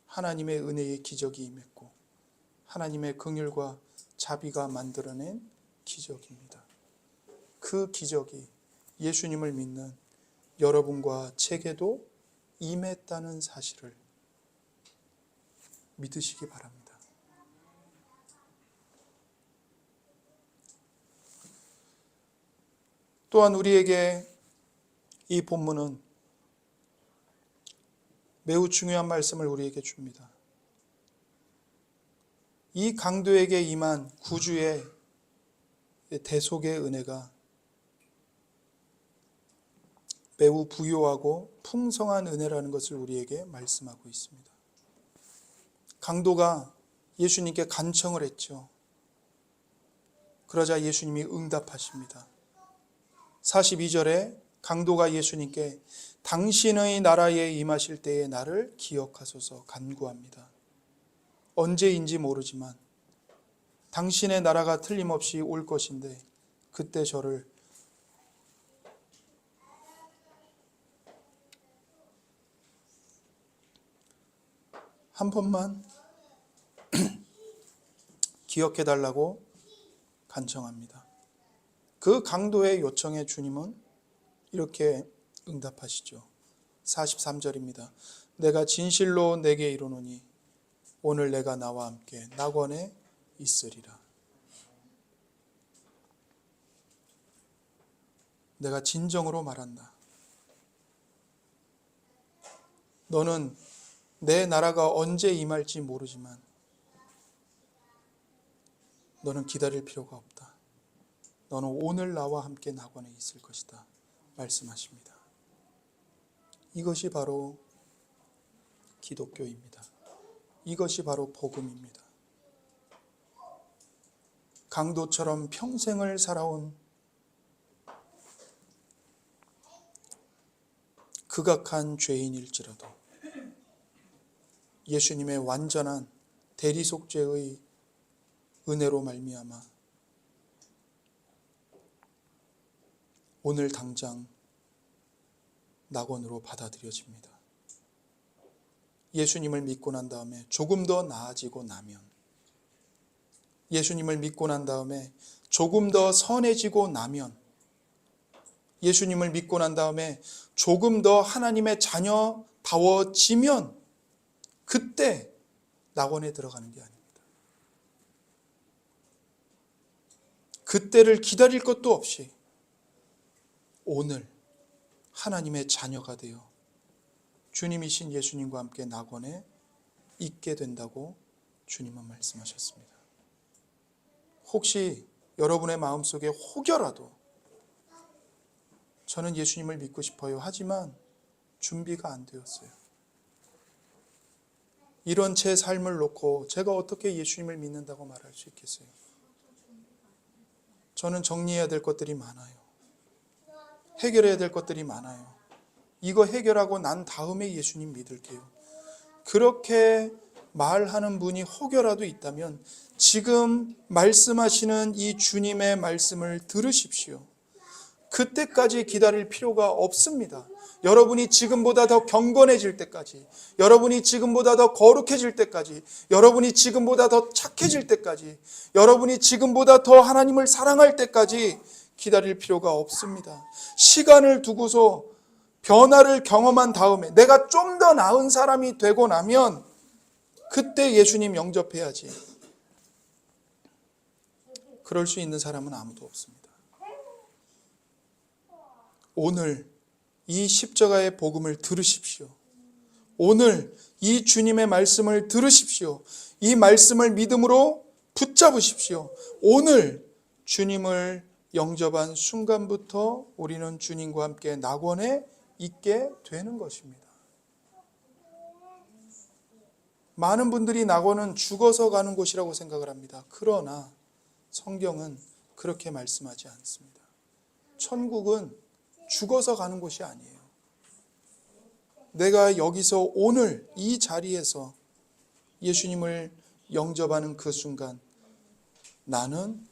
하나님의 은혜의 기적이 임했고 하나님의 긍휼과 자비가 만들어낸 기적입니다. 그 기적이 예수님을 믿는 여러분과 제게도 임했다는 사실을 믿으시기 바랍니다. 또한 우리에게 이 본문은 매우 중요한 말씀을 우리에게 줍니다. 이 강도에게 임한 구주의 대속의 은혜가 매우 부요하고 풍성한 은혜라는 것을 우리에게 말씀하고 있습니다. 강도가 예수님께 간청을 했죠. 그러자 예수님이 응답하십니다. 42절에 강도가 예수님께 당신의 나라에 임하실 때에 나를 기억하소서 간구합니다. 언제인지 모르지만 당신의 나라가 틀림없이 올 것인데 그때 저를 한 번만 기억해 달라고 간청합니다. 그 강도의 요청에 주님은 이렇게 응답하시죠. 43절입니다. 내가 진실로 내게 이르노니 오늘 내가 나와 함께 낙원에 있으리라. 내가 진정으로 말한다. 너는 내 나라가 언제 임할지 모르지만 너는 기다릴 필요가 없다. 너는 오늘 나와 함께 낙원에 있을 것이다. 말씀하십니다. 이것이 바로 기독교입니다. 이것이 바로 복음입니다. 강도처럼 평생을 살아온 극악한 죄인일지라도 예수님의 완전한 대리속죄의 은혜로 말미암아 오늘 당장 낙원으로 받아들여집니다. 예수님을 믿고 난 다음에 조금 더 나아지고 나면, 예수님을 믿고 난 다음에 조금 더 선해지고 나면, 예수님을 믿고 난 다음에 조금 더 하나님의 자녀다워지면 그때 낙원에 들어가는 게 아닙니다. 그때를 기다릴 것도 없이 오늘 하나님의 자녀가 되어 주님이신 예수님과 함께 낙원에 있게 된다고 주님은 말씀하셨습니다. 혹시 여러분의 마음속에 혹여라도 저는 예수님을 믿고 싶어요. 하지만 준비가 안 되었어요. 이런 제 삶을 놓고 제가 어떻게 예수님을 믿는다고 말할 수 있겠어요? 저는 정리해야 될 것들이 많아요. 해결해야 될 것들이 많아요. 이거 해결하고 난 다음에 예수님 믿을게요. 그렇게 말하는 분이 혹여라도 있다면 지금 말씀하시는 이 주님의 말씀을 들으십시오. 그때까지 기다릴 필요가 없습니다. 여러분이 지금보다 더 경건해질 때까지, 여러분이 지금보다 더 거룩해질 때까지, 여러분이 지금보다 더 착해질 때까지, 여러분이 지금보다 더 하나님을 사랑할 때까지 기다릴 필요가 없습니다. 시간을 두고서 변화를 경험한 다음에 내가 좀 더 나은 사람이 되고 나면 그때 예수님 영접해야지. 그럴 수 있는 사람은 아무도 없습니다. 오늘 이 십자가의 복음을 들으십시오. 오늘 이 주님의 말씀을 들으십시오. 이 말씀을 믿음으로 붙잡으십시오. 오늘 주님을 영접한 순간부터 우리는 주님과 함께 낙원에 있게 되는 것입니다. 많은 분들이 낙원은 죽어서 가는 곳이라고 생각을 합니다. 그러나 성경은 그렇게 말씀하지 않습니다. 천국은 죽어서 가는 곳이 아니에요. 내가 여기서 오늘 이 자리에서 예수님을 영접하는 그 순간 나는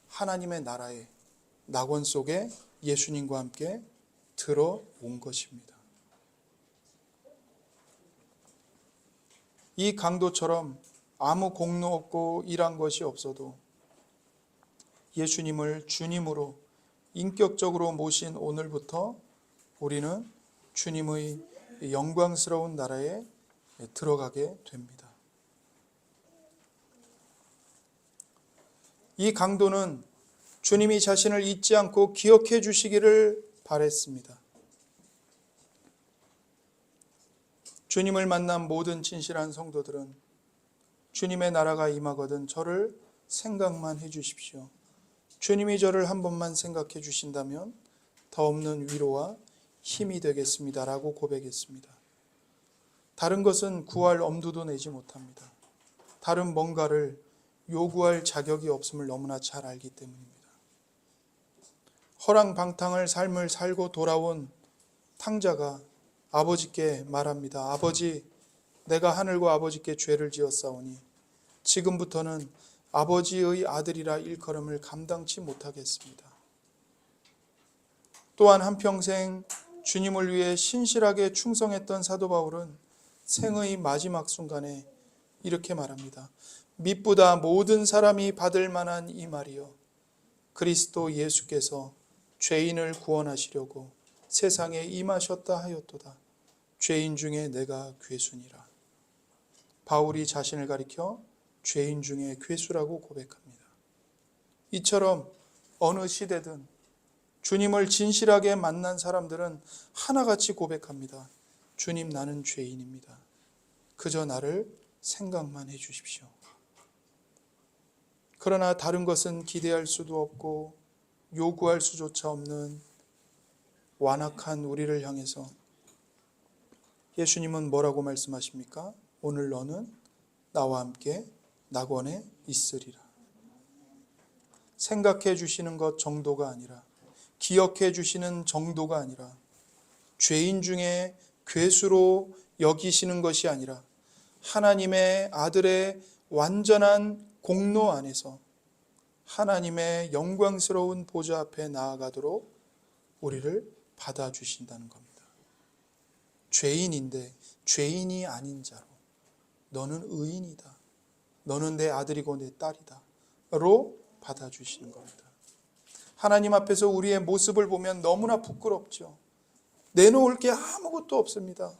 하나님의 나라의 낙원 속에 예수님과 함께 들어온 것입니다. 이 강도처럼 아무 공로 없고 일한 것이 없어도 예수님을 주님으로 인격적으로 모신 오늘부터 우리는 주님의 영광스러운 나라에 들어가게 됩니다. 이 강도는 주님이 자신을 잊지 않고 기억해 주시기를 바랬습니다. 주님을 만난 모든 진실한 성도들은 주님의 나라가 임하거든 저를 생각만 해 주십시오. 주님이 저를 한 번만 생각해 주신다면 더 없는 위로와 힘이 되겠습니다. 라고 고백했습니다. 다른 것은 구할 엄두도 내지 못합니다. 다른 뭔가를 요구할 자격이 없음을 너무나 잘 알기 때문입니다. 허랑방탕을 삶을 살고 돌아온 탕자가 아버지께 말합니다. 아버지, 내가 하늘과 아버지께 죄를 지었사오니 지금부터는 아버지의 아들이라 일컬음을 감당치 못하겠습니다. 또한 한평생 주님을 위해 신실하게 충성했던 사도 바울은 생의 마지막 순간에 이렇게 말합니다. mit보다 모든 사람이 받을 만한 이 말이요 그리스도 예수께서 죄인을 구원하시려고 세상에 임하셨다 하였도다. 죄인 중에 내가 괴수니라. 바울이 자신을 가리켜 죄인 중에 괴수라고 고백합니다. 이처럼 어느 시대든 주님을 진실하게 만난 사람들은 하나같이 고백합니다. 주님, 나는 죄인입니다. 그저 나를 생각만 해 주십시오. 그러나 다른 것은 기대할 수도 없고 요구할 수조차 없는 완악한 우리를 향해서 예수님은 뭐라고 말씀하십니까? 오늘 너는 나와 함께 낙원에 있으리라. 생각해 주시는 것 정도가 아니라, 기억해 주시는 정도가 아니라, 죄인 중에 괴수로 여기시는 것이 아니라 하나님의 아들의 완전한 공로 안에서 하나님의 영광스러운 보좌 앞에 나아가도록 우리를 받아주신다는 겁니다. 죄인인데 죄인이 아닌 자로 너는 의인이다. 너는 내 아들이고 내 딸이다. 로 받아주시는 겁니다. 하나님 앞에서 우리의 모습을 보면 너무나 부끄럽죠. 내놓을 게 아무것도 없습니다.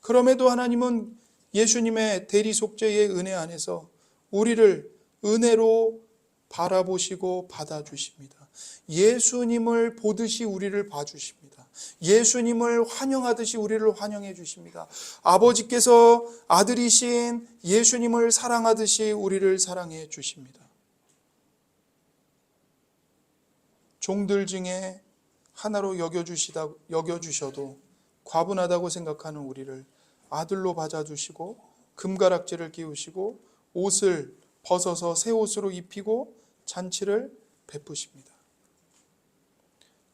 그럼에도 하나님은 예수님의 대리속죄의 은혜 안에서 우리를 은혜로 바라보시고 받아주십니다. 예수님을 보듯이 우리를 봐주십니다. 예수님을 환영하듯이 우리를 환영해 주십니다. 아버지께서 아들이신 예수님을 사랑하듯이 우리를 사랑해 주십니다. 종들 중에 하나로 여겨주셔도 과분하다고 생각하는 우리를 아들로 받아주시고 금가락지를 끼우시고 옷을 벗어서 새 옷으로 입히고 잔치를 베푸십니다.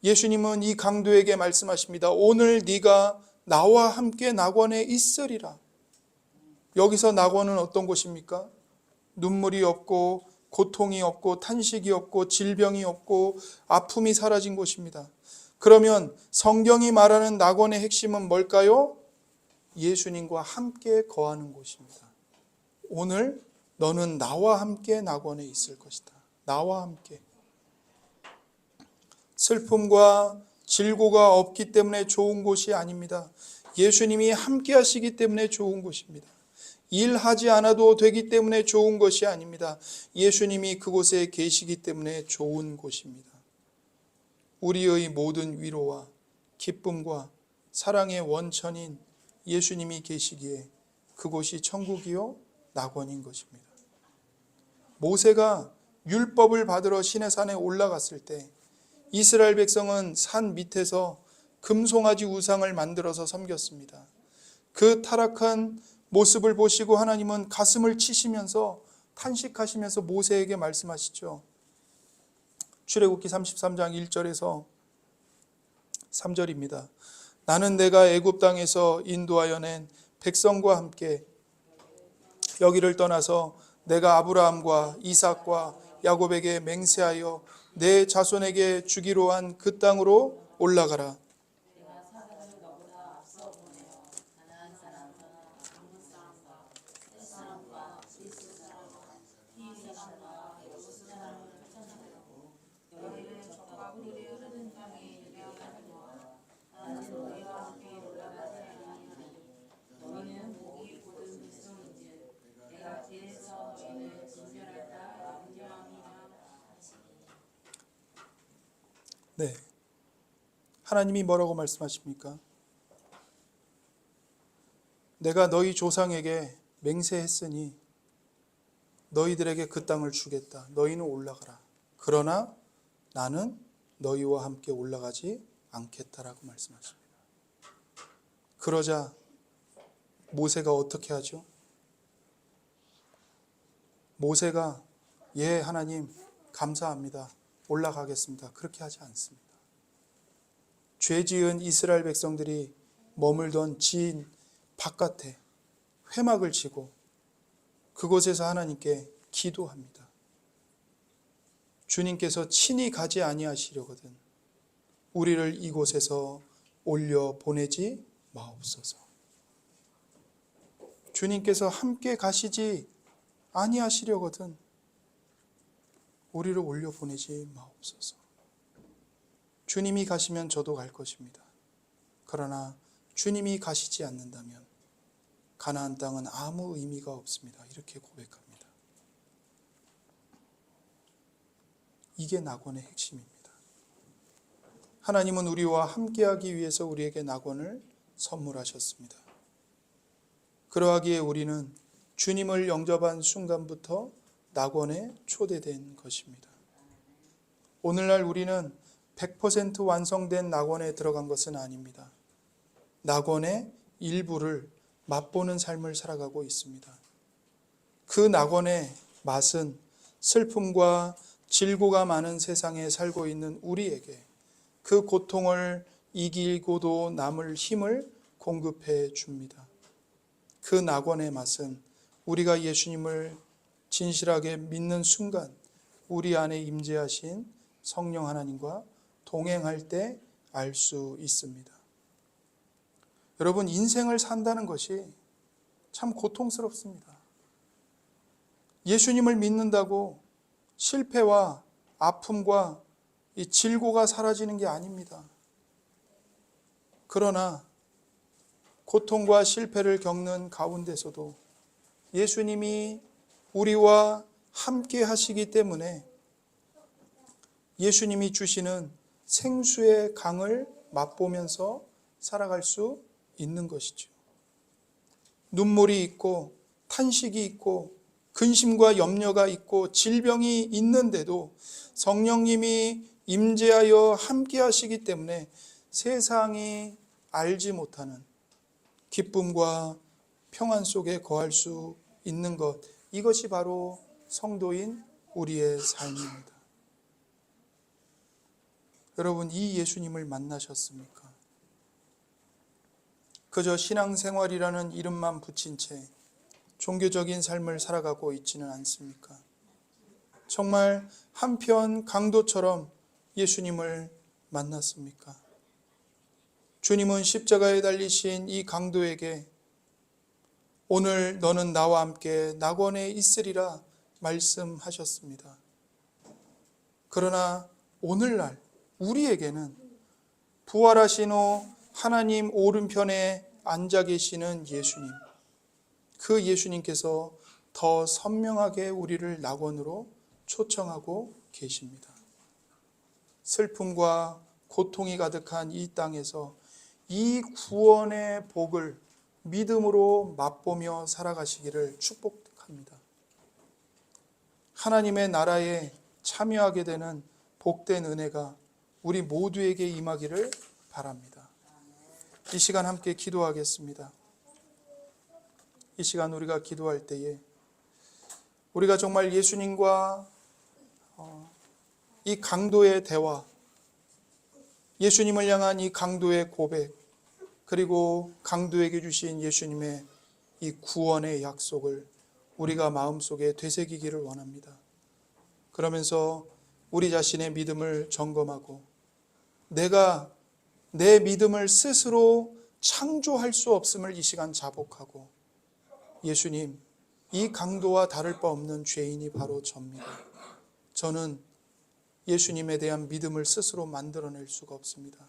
예수님은 이 강도에게 말씀하십니다. 오늘 네가 나와 함께 낙원에 있으리라. 여기서 낙원은 어떤 곳입니까? 눈물이 없고 고통이 없고 탄식이 없고 질병이 없고 아픔이 사라진 곳입니다. 그러면 성경이 말하는 낙원의 핵심은 뭘까요? 예수님과 함께 거하는 곳입니다. 오늘 너는 나와 함께 낙원에 있을 것이다. 나와 함께. 슬픔과 질고가 없기 때문에 좋은 곳이 아닙니다. 예수님이 함께 하시기 때문에 좋은 곳입니다. 일하지 않아도 되기 때문에 좋은 것이 아닙니다. 예수님이 그곳에 계시기 때문에 좋은 곳입니다. 우리의 모든 위로와 기쁨과 사랑의 원천인 예수님이 계시기에 그곳이 천국이요 낙원인 것입니다. 모세가 율법을 받으러 시내산에 올라갔을 때 이스라엘 백성은 산 밑에서 금송아지 우상을 만들어서 섬겼습니다. 그 타락한 모습을 보시고 하나님은 가슴을 치시면서 탄식하시면서 모세에게 말씀하시죠. 출애굽기 33장 1절에서 3절입니다. 나는 내가 애굽 땅에서 인도하여 낸 백성과 함께 여기를 떠나서 내가 아브라함과 이삭과 야곱에게 맹세하여 내 자손에게 주기로 한 그 땅으로 올라가라. 네. 하나님이 뭐라고 말씀하십니까? 내가 너희 조상에게 맹세했으니 너희들에게 그 땅을 주겠다. 너희는 올라가라. 그러나 나는 너희와 함께 올라가지 않겠다라고 말씀하십니다. 그러자 모세가 어떻게 하죠? 모세가 예 하나님 감사합니다. 올라가겠습니다. 그렇게 하지 않습니다. 죄 지은 이스라엘 백성들이 머물던 지인 바깥에 회막을 치고 그곳에서 하나님께 기도합니다. 주님께서 친히 가지 아니하시려거든 우리를 이곳에서 올려 보내지 마옵소서. 주님께서 함께 가시지 아니하시려거든 우리를 올려 보내지 마옵소서. 주님이 가시면 저도 갈 것입니다. 그러나 주님이 가시지 않는다면 가나안 땅은 아무 의미가 없습니다. 이렇게 고백합니다. 이게 낙원의 핵심입니다. 하나님은 우리와 함께하기 위해서 우리에게 낙원을 선물하셨습니다. 그러하기에 우리는 주님을 영접한 순간부터 낙원에 초대된 것입니다. 오늘날 우리는 100% 완성된 낙원에 들어간 것은 아닙니다. 낙원의 일부를 맛보는 삶을 살아가고 있습니다. 그 낙원의 맛은 슬픔과 질고가 많은 세상에 살고 있는 우리에게 그 고통을 이기고도 남을 힘을 공급해 줍니다. 그 낙원의 맛은 우리가 예수님을 진실하게 믿는 순간 우리 안에 임재하신 성령 하나님과 동행할 때 알 수 있습니다. 여러분, 인생을 산다는 것이 참 고통스럽습니다. 예수님을 믿는다고 실패와 아픔과 이 질고가 사라지는 게 아닙니다. 그러나 고통과 실패를 겪는 가운데서도 예수님이 우리와 함께 하시기 때문에 예수님이 주시는 생수의 강을 맛보면서 살아갈 수 있는 것이죠. 눈물이 있고 탄식이 있고 근심과 염려가 있고 질병이 있는데도 성령님이 임재하여 함께 하시기 때문에 세상이 알지 못하는 기쁨과 평안 속에 거할 수 있는 것, 이것이 바로 성도인 우리의 삶입니다. 여러분, 이 예수님을 만나셨습니까? 그저 신앙생활이라는 이름만 붙인 채 종교적인 삶을 살아가고 있지는 않습니까? 정말 한편 강도처럼 예수님을 만났습니까? 주님은 십자가에 달리신 이 강도에게 오늘 너는 나와 함께 낙원에 있으리라 말씀하셨습니다. 그러나 오늘날 우리에게는 부활하신 후 하나님 오른편에 앉아 계시는 예수님, 그 예수님께서 더 선명하게 우리를 낙원으로 초청하고 계십니다. 슬픔과 고통이 가득한 이 땅에서 이 구원의 복을 믿음으로 맛보며 살아가시기를 축복합니다. 하나님의 나라에 참여하게 되는 복된 은혜가 우리 모두에게 임하기를 바랍니다. 이 시간 함께 기도하겠습니다. 이 시간 우리가 기도할 때에 우리가 정말 예수님과 이 강도의 대화, 예수님을 향한 이 강도의 고백, 그리고 강도에게 주신 예수님의 이 구원의 약속을 우리가 마음속에 되새기기를 원합니다. 그러면서 우리 자신의 믿음을 점검하고 내가 내 믿음을 스스로 창조할 수 없음을 이 시간 자복하고 예수님, 이 강도와 다를 바 없는 죄인이 바로 접니다. 저는 예수님에 대한 믿음을 스스로 만들어낼 수가 없습니다.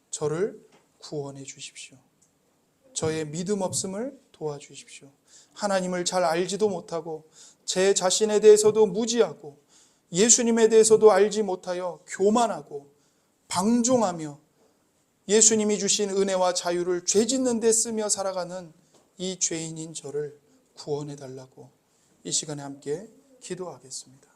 저를 구원해 주십시오. 저의 믿음 없음을 도와주십시오. 하나님을 잘 알지도 못하고 제 자신에 대해서도 무지하고 예수님에 대해서도 알지 못하여 교만하고 방종하며 예수님이 주신 은혜와 자유를 죄 짓는 데 쓰며 살아가는 이 죄인인 저를 구원해 달라고 이 시간에 함께 기도하겠습니다.